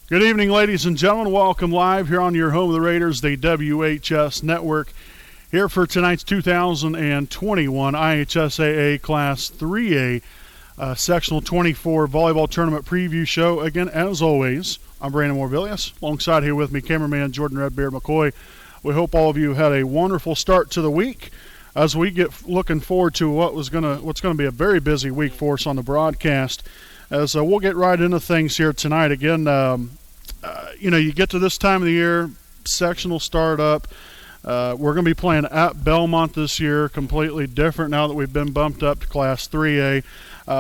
Good evening, ladies and gentlemen. Welcome live here on your home of the Raiders, the WHS Network. Here for tonight's 2021 IHSAA Class 3A Sectional 24 Volleyball Tournament Preview Show. Again, as always, I'm Brandon Morbilius. Alongside here with me, cameraman Jordan Redbeard McCoy. We hope all of you had a wonderful start to the week as we get looking forward to what's going to be a very busy week for us on the broadcast. As we'll get right into things here tonight. Again, you get to this time of the year, sectional start up. We're going to be playing at Belmont this year, completely different now that we've been bumped up to Class 3A.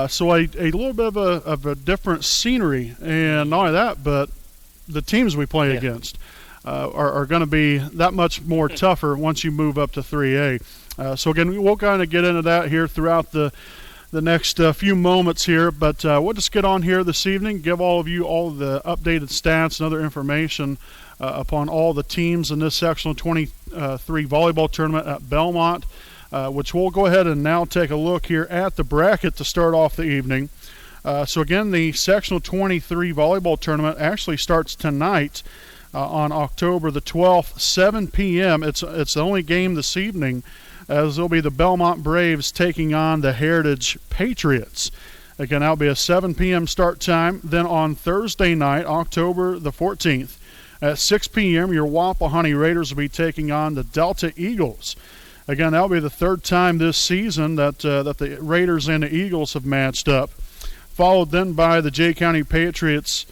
So a little bit of a different scenery. And not only that, but the teams we play against are going to be that much more tougher once you move up to 3A. So, again, we'll kind of get into that here throughout the next few moments here, but we'll just get on here this evening, give all of you all the updated stats and other information upon all the teams in this Sectional 23 volleyball tournament at Belmont, which we'll go ahead and now take a look here at the bracket to start off the evening. So again, the Sectional 23 volleyball tournament actually starts tonight on October the 12th, 7 p.m. It's the only game this evening, as it'll be the Belmont Braves taking on the Heritage Patriots. Again, that'll be a 7 p.m. start time. Then on Thursday night, October the 14th, at 6 p.m., your Waffle Raiders will be taking on the Delta Eagles. Again, that'll be the third time this season that the Raiders and the Eagles have matched up. Followed then by the County Patriots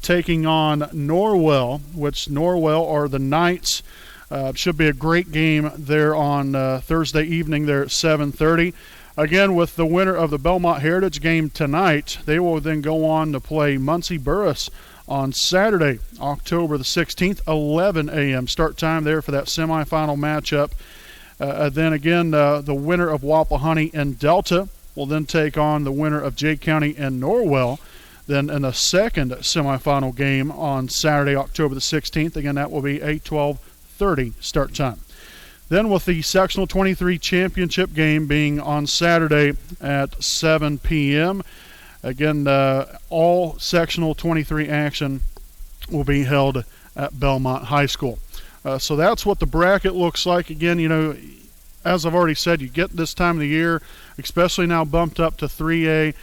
taking on Norwell, which Norwell are the Knights. Should be a great game there on Thursday evening there at 7:30. Again, with the winner of the Belmont Heritage game tonight, they will then go on to play Muncie Burgess on Saturday, October the 16th, 11 a.m. start time there for that semifinal matchup. Then again, the winner of Waffle and Delta will then take on the winner of Jay County and Norwell. Then in the second semifinal game on Saturday, October the 16th, again, that will be a 12:30 start time. Then with the Sectional 23 championship game being on Saturday at 7 p.m., again, all Sectional 23 action will be held at Belmont High School. So that's what the bracket looks like. Again, as I've already said, you get this time of the year, especially now bumped up to 3A,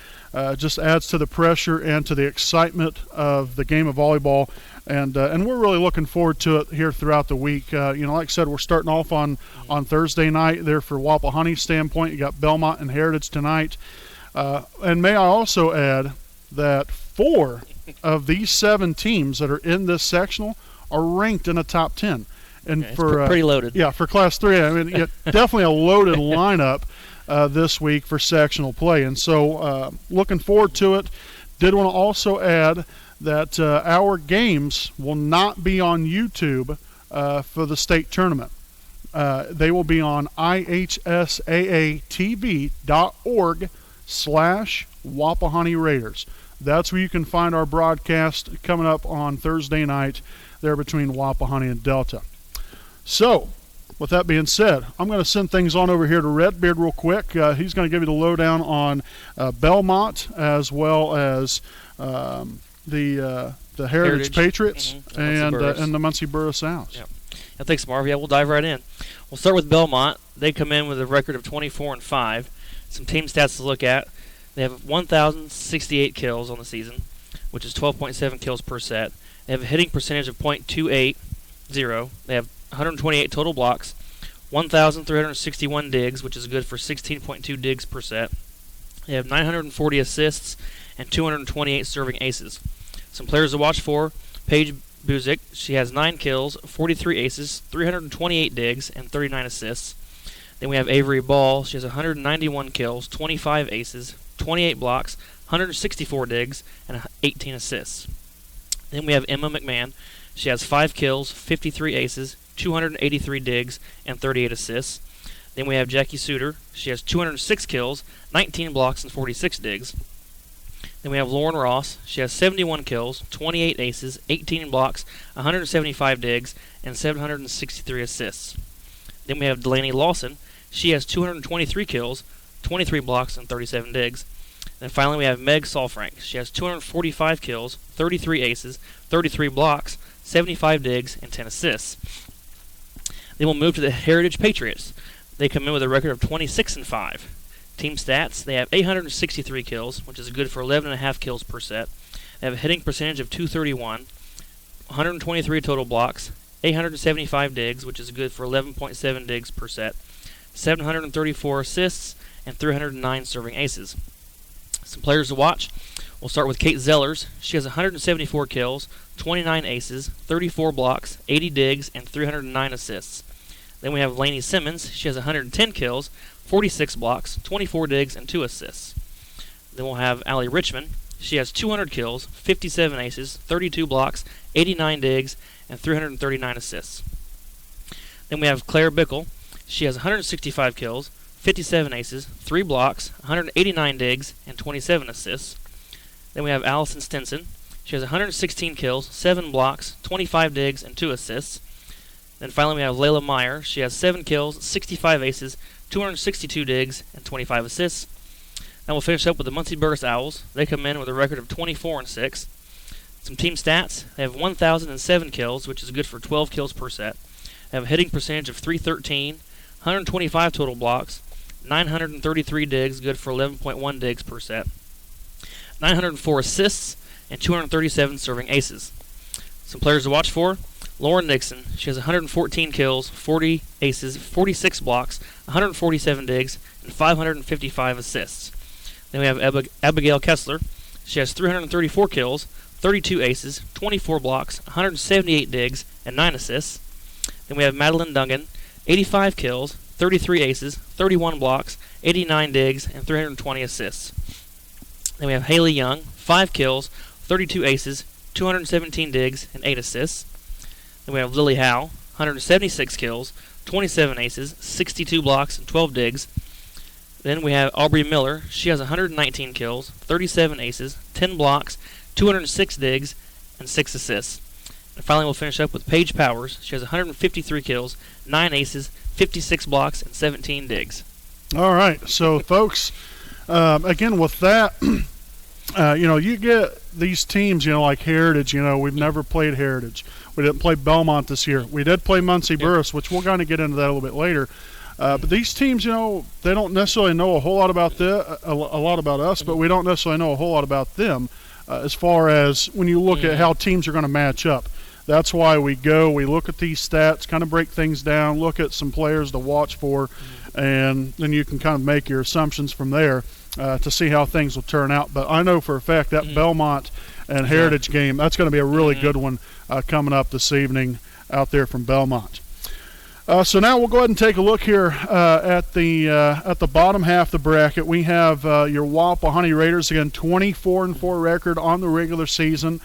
just adds to the pressure and to the excitement of the game of volleyball. And we're really looking forward to it here throughout the week. Like I said, we're starting off on Thursday night there for Waffle Honey's standpoint. You got Belmont and Heritage tonight. And may I also add that 4 of these 7 teams that are in this sectional are ranked in the top 10. And it's pretty loaded. Yeah, for Class 3. I mean, definitely a loaded lineup this week for sectional play. And so looking forward to it. Did want to also add that our games will not be on YouTube for the state tournament. They will be on IHSAATV.org/Waffle Raiders. That's where you can find our broadcast coming up on Thursday night there between Waffle and Delta. So, with that being said, I'm going to send things on over here to Redbeard real quick. He's going to give you the lowdown on Belmont as well as the Heritage Patriots and the Muncie Burgess Owls. Yep. Yeah, thanks, Marv. Yeah, we'll dive right in. We'll start with Belmont. They come in with a record of 24-5. Some team stats to look at. They have 1,068 kills on the season, which is 12.7 kills per set. They have a hitting percentage of .280. They have 128 total blocks, 1,361 digs, which is good for 16.2 digs per set. They have 940 assists and 228 serving aces. Some players to watch for: Paige Buzik. She has 9 kills, 43 aces, 328 digs, and 39 assists. Then we have Avery Ball. She has 191 kills, 25 aces, 28 blocks, 164 digs, and 18 assists. Then we have Emma McMahon. She has 5 kills, 53 aces, 283 digs, and 38 assists. Then we have Jackie Suter. She has 206 kills, 19 blocks, and 46 digs. Then we have Lauren Ross. She has 71 kills, 28 aces, 18 blocks, 175 digs, and 763 assists. Then we have Delaney Lawson. She has 223 kills, 23 blocks, and 37 digs. And finally, we have Meg Solfrank. She has 245 kills, 33 aces, 33 blocks, 75 digs, and 10 assists. Then we'll move to the Heritage Patriots. They come in with a record of 26-5. Team stats, they have 863 kills, which is good for 11.5 kills per set. They have a hitting percentage of .231, 123 total blocks, 875 digs, which is good for 11.7 digs per set, 734 assists, and 309 serving aces. Some players to watch. We'll start with Kate Zellers. She has 174 kills, 29 aces, 34 blocks, 80 digs, and 309 assists. Then we have Lainey Simmons. She has 110 kills, 46 blocks, 24 digs, and 2 assists. Then we'll have Allie Richmond. She has 200 kills, 57 aces, 32 blocks, 89 digs, and 339 assists. Then we have Claire Bickle. She has 165 kills, 57 aces, 3 blocks, 189 digs, and 27 assists. Then we have Allison Stinson. She has 116 kills, 7 blocks, 25 digs, and 2 assists. Then finally we have Layla Meyer. She has 7 kills, 65 aces, 262 digs, and 25 assists. Now we'll finish up with the Muncie Burgess Owls. They come in with a record of 24-6. Some team stats. They have 1,007 kills, which is good for 12 kills per set. They have a hitting percentage of .313, 125 total blocks, 933 digs, good for 11.1 digs per set, 904 assists, and 237 serving aces. Some players to watch for. Lauren Nixon. She has 114 kills, 40 aces, 46 blocks, 147 digs, and 555 assists. Then we have Abigail Kessler. She has 334 kills, 32 aces, 24 blocks, 178 digs, and 9 assists. Then we have Madeline Dungan. 85 kills, 33 aces, 31 blocks, 89 digs, and 320 assists. Then we have Haley Young. 5 kills, 32 aces, 217 digs, and 8 assists. Then we have Lily Howe. 176 kills, 27 aces, 62 blocks, and 12 digs. Then we have Aubrey Miller. She has 119 kills, 37 aces, 10 blocks, 206 digs, and 6 assists. And finally, we'll finish up with Paige Powers. She has 153 kills, 9 aces, 56 blocks, and 17 digs. All right. So, folks, again, with that, you get these teams, like Heritage. We've never played Heritage. We didn't play Belmont this year. We did play Muncie Burgess, which we'll kind of get into that a little bit later. But these teams, they don't necessarily know a whole lot about a lot about us, but we don't necessarily know a whole lot about them as far as when you look at how teams are going to match up. That's why we look at these stats, kind of break things down, look at some players to watch for, and then you can kind of make your assumptions from there to see how things will turn out. But I know for a fact that Belmont and Heritage game, that's going to be a really good one coming up this evening out there from Belmont. So now we'll go ahead and take a look here at the bottom half of the bracket. We have your Waffle Honey Raiders, again, 24-4 record on the regular season.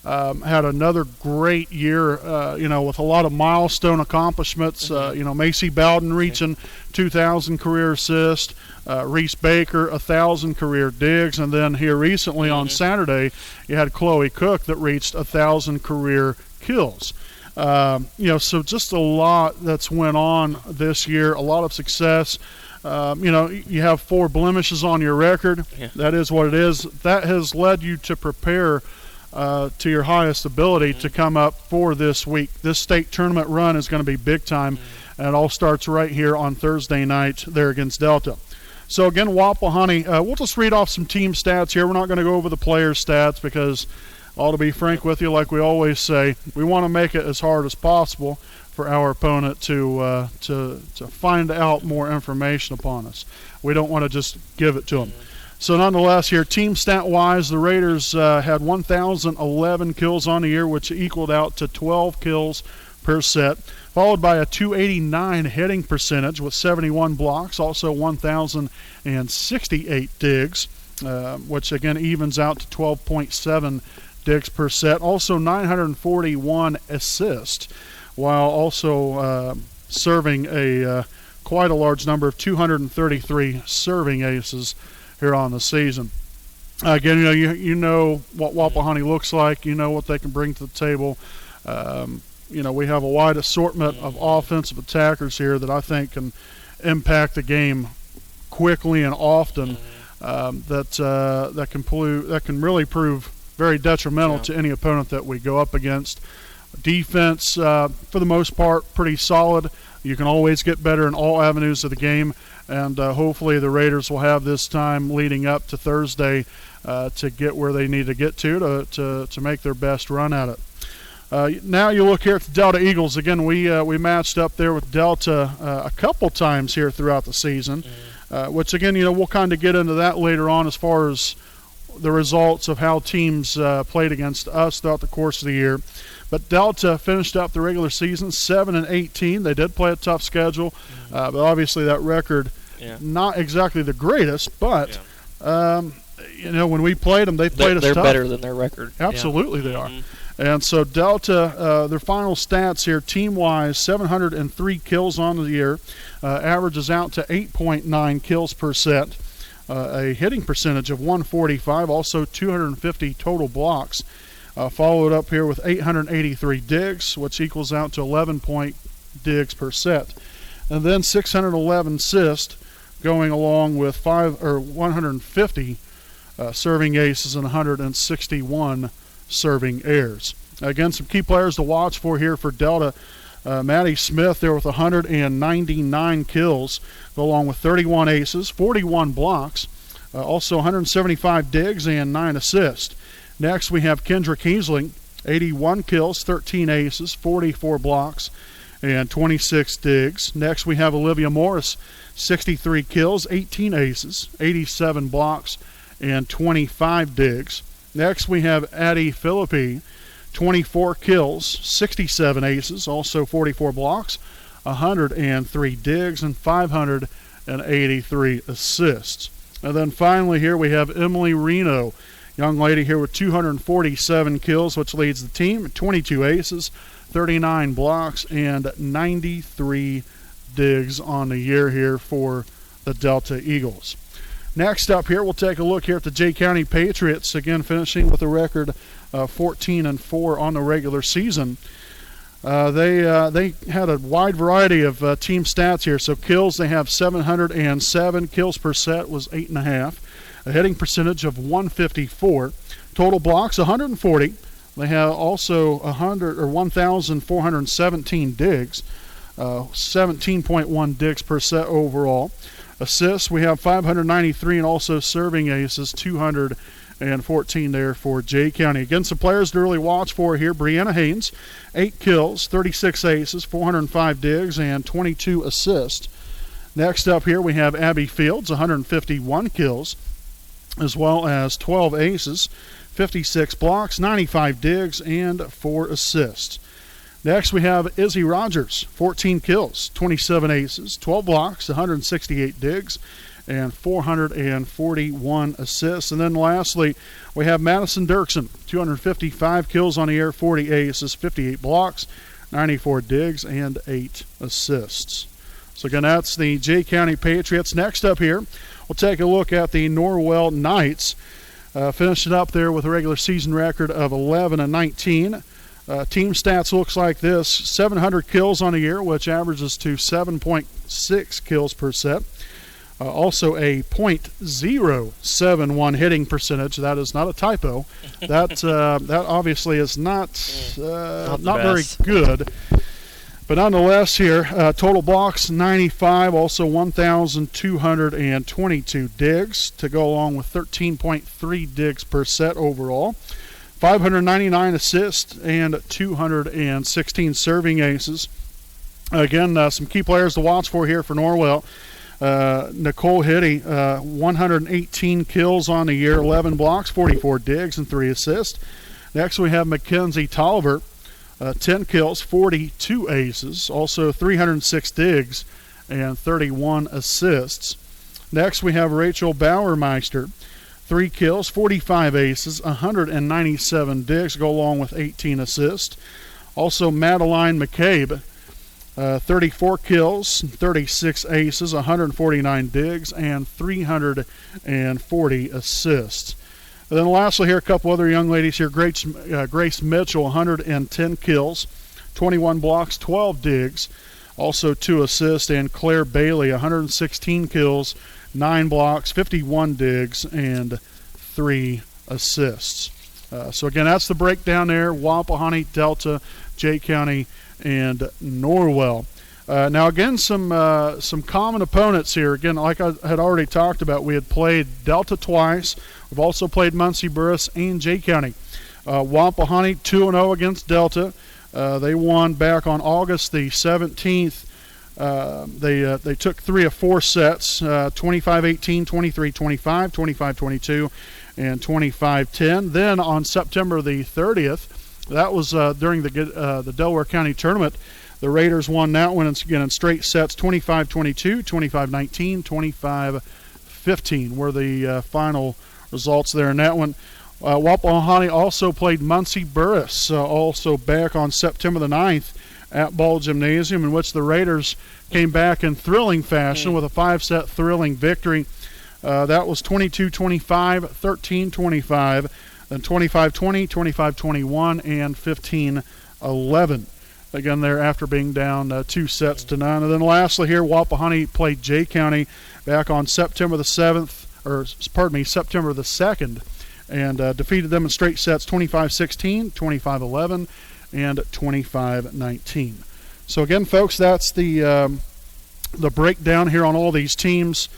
Had another great year, with a lot of milestone accomplishments. Macy Bowden reaching 2,000 career assists, Reese Baker 1,000 career digs, and then here recently on Saturday, you had Chloe Cook that reached 1,000 career kills. So just a lot that's went on this year, a lot of success. You have 4 blemishes on your record. Yeah. That is what it is. That has led you to prepare to your highest ability to come up for this week. This state tournament run is going to be big time, and it all starts right here on Thursday night there against Delta. So again, Waffle Honey, we'll just read off some team stats here. We're not going to go over the player stats because, to be frank with you, like we always say, we want to make it as hard as possible for our opponent to find out more information upon us. We don't want to just give it to them. So nonetheless here, team stat-wise, the Raiders had 1,011 kills on the year, which equaled out to 12 kills per set, followed by a .289 hitting percentage with 71 blocks, also 1,068 digs, which again evens out to 12.7 digs per set. Also 941 assists, while also serving quite a large number of 233 serving aces here on the season. Again, you know what Waffle Honey looks like. You know what they can bring to the table. We have a wide assortment of offensive attackers here that I think can impact the game quickly and often. that can really prove very detrimental to any opponent that we go up against. Defense, for the most part, pretty solid. You can always get better in all avenues of the game, and hopefully the Raiders will have this time leading up to Thursday to get where they need to get to make their best run at it. Now you look here at the Delta Eagles. Again, we matched up there with Delta a couple times here throughout the season, which, again, we'll kind of get into that later on as far as the results of how teams played against us throughout the course of the year. But Delta finished up the regular season 7-18. They did play a tough schedule, but obviously that record not exactly the greatest. But when we played them, they played us tough. They're better than their record. Absolutely, they are. And so Delta, their final stats here, team-wise, 703 kills on the year, averages out to 8.9 kills per set, a hitting percentage of 145, also 250 total blocks. Followed up here with 883 digs, which equals out to 11 digs per set. And then 611 assists, going along with 150 serving aces and 161 serving errors. Again, some key players to watch for here for Delta. Maddie Smith there with 199 kills, go along with 31 aces, 41 blocks, also 175 digs and 9 assists. Next, we have Kendra Kiesling, 81 kills, 13 aces, 44 blocks, and 26 digs. Next, we have Olivia Morris, 63 kills, 18 aces, 87 blocks, and 25 digs. Next, we have Addie Philippi, 24 kills, 67 aces, also 44 blocks, 103 digs, and 583 assists. And then finally here we have Emily Reno, young lady here with 247 kills, which leads the team, 22 aces, 39 blocks, and 93 digs on the year here for the Delta Eagles. Next up here, we'll take a look here at the Jay County Patriots, again finishing with a record 14-4 on the regular season. They had a wide variety of team stats here. So kills, they have 707. Kills per set was 8.5. A hitting percentage of 154. Total blocks 140. They have also 1,417 digs, 17.1 digs per set overall. Assists, we have 593, and also serving aces 214 there for Jay County. Again, some players to really watch for here. Brianna Haynes, 8 kills, 36 aces, 405 digs, and 22 assists. Next up here we have Abby Fields, 151 kills, as well as 12 aces, 56 blocks, 95 digs, and 4 assists. Next we have Izzy Rogers, 14 kills, 27 aces, 12 blocks, 168 digs, and 441 assists. And then lastly, we have Madison Dirksen, 255 kills on the year, 40 aces, 58 blocks, 94 digs, and 8 assists. So again, that's the Jay County Patriots. Next up here, we'll take a look at the Norwell Knights, finishing up there with a regular season record of 11-19. Team stats looks like this: 700 kills on a year, which averages to 7.6 kills per set. Also a .071 hitting percentage. That is not a typo. That obviously is not very good. But nonetheless here, total blocks 95, also 1,222 digs to go along with 13.3 digs per set overall. 599 assists and 216 serving aces. Again, some key players to watch for here for Norwell. Nicole Hitty, 118 kills on the year, 11 blocks, 44 digs, and 3 assists. Next we have Mackenzie Talbert, 10 kills, 42 aces, also 306 digs, and 31 assists. Next we have Rachel Bauermeister, 3 kills, 45 aces, 197 digs, go along with 18 assists. Also Madeline McCabe, 34 kills, 36 aces, 149 digs, and 340 assists. And then lastly here, a couple other young ladies here. Grace Mitchell, 110 kills, 21 blocks, 12 digs, also 2 assists. And Claire Bailey, 116 kills, 9 blocks, 51 digs, and 3 assists. So again, that's the breakdown there. Wapahani, Delta, Jay County, and Norwell. Now again, some common opponents here. Again, like I had already talked about, we had played Delta twice. We've also played Muncie, Burgess, and Jay County. Wapahani 2-0 against Delta. They won back on August the 17th. They took 3 of 4 sets, 25-18, 23-25, 25-22, and 25-10. Then on September the 30th, that was during the Delaware County tournament, the Raiders won that one again in straight sets, 25-22, 25-19, 25-15 were the final results there in that one. Wapahani also played Muncie Burgess, also back on September the 9th at Ball Gymnasium, in which the Raiders came back in thrilling fashion with a 5-set thrilling victory. That was 22-25, 13-25, then 25-20, 25-21, and 15-11. Again, there after being down 2 sets to none. And then lastly here, Wapahani played Jay County back on September the 2nd, and defeated them in straight sets 25-16, 25-11, and 25-19. So again, folks, that's the breakdown here on all these teams.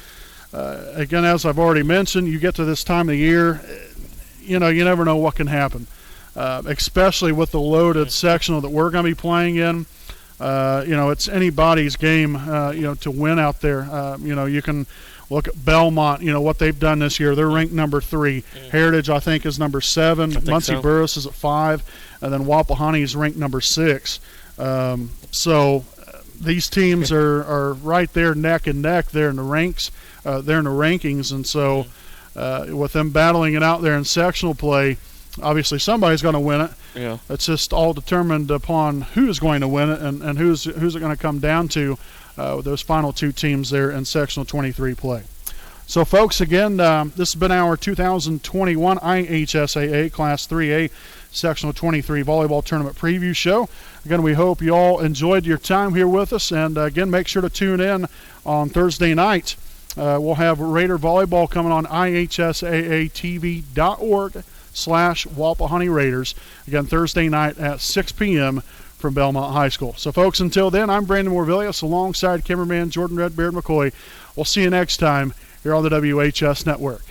Again, as I've already mentioned, you get to this time of the year, you never know what can happen, especially with the loaded sectional that we're going to be playing in. It's anybody's game, to win out there. You can look at Belmont, what they've done this year. They're ranked number 3. Heritage, I think, is number 7. Muncie Burgess is at 5. And then Wapahani is ranked number 6. So these teams are right there neck and neck there in the ranks. They're in the rankings. And so with them battling it out there in sectional play, obviously somebody's going to win it. Yeah. It's just all determined upon who's going to win it and who's it going to come down to those final 2 teams there in sectional 23 play. So, folks, again, this has been our 2021 IHSAA Class 3A Sectional 23 Volleyball Tournament Preview Show. Again, we hope you all enjoyed your time here with us. And, again, make sure to tune in on Thursday night. We'll have Raider Volleyball coming on IHSAATV.org/Wapahani Raiders. Again, Thursday night at 6 p.m. from Belmont High School. So, folks, until then, I'm Brandon Morvillius alongside cameraman Jordan Redbeard McCoy. We'll see you next time here on the WHS Network.